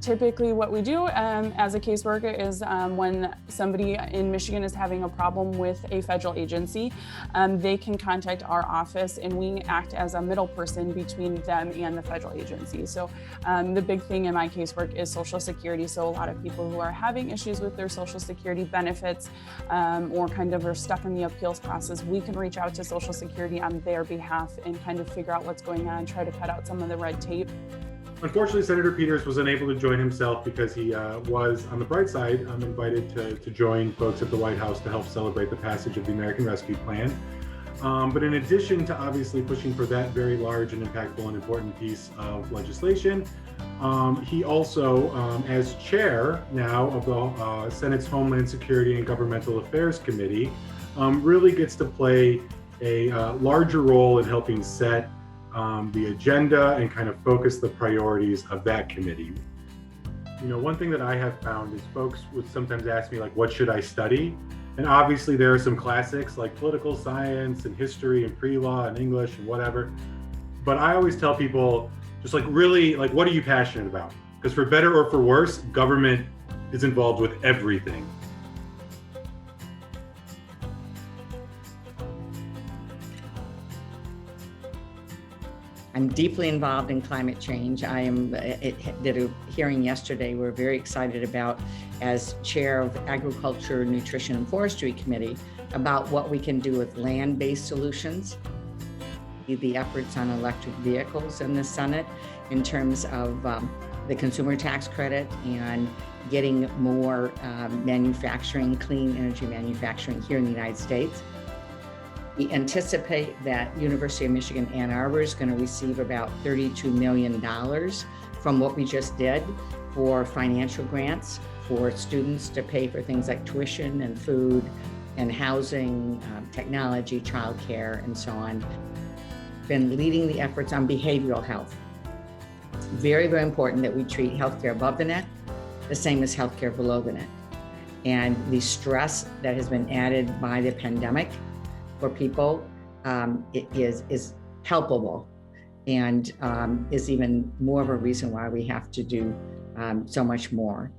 typically what we do as a caseworker is when somebody in Michigan is having a problem with a federal agency, they can contact our office and we act as a middle person between them and the federal agency. So the big thing in my casework is Social Security. So a lot of people who are having issues with their Social Security benefits or kind of are stuck in the appeals process, we can reach out to Social Security on their behalf and kind of figure out what's going on, try to cut out some of the red tape. Unfortunately, Senator Peters was unable to join himself because he was, on the bright side, invited to join folks at the White House to help celebrate the passage of the American Rescue Plan. But in addition to obviously pushing for that very large and impactful and important piece of legislation, he also, as chair now of the Senate's Homeland Security and Governmental Affairs Committee, really gets to play a larger role in helping set the agenda and kind of focus the priorities of that committee. You know, one thing that I have found is folks would sometimes ask me, like, what should I study? And obviously there are some classics like political science and history and pre-law and English and whatever. But I always tell people, just like, really, like, what are you passionate about? Because for better or for worse, government is involved with everything. I'm deeply involved in climate change. I did a hearing yesterday we're very excited about, as chair of Agriculture, Nutrition, and Forestry Committee, about what we can do with land-based solutions. The efforts on electric vehicles in the Senate in terms of the consumer tax credit and getting more manufacturing, clean energy manufacturing here in the United States. We anticipate that University of Michigan Ann Arbor is going to receive about $32 million from what we just did for financial grants for students to pay for things like tuition and food and housing, technology, childcare, and so on. Been leading the efforts on behavioral health. Very, very important that we treat healthcare above the net the same as healthcare below the net. And the stress that has been added by the pandemic for people is helpable and is even more of a reason why we have to do so much more.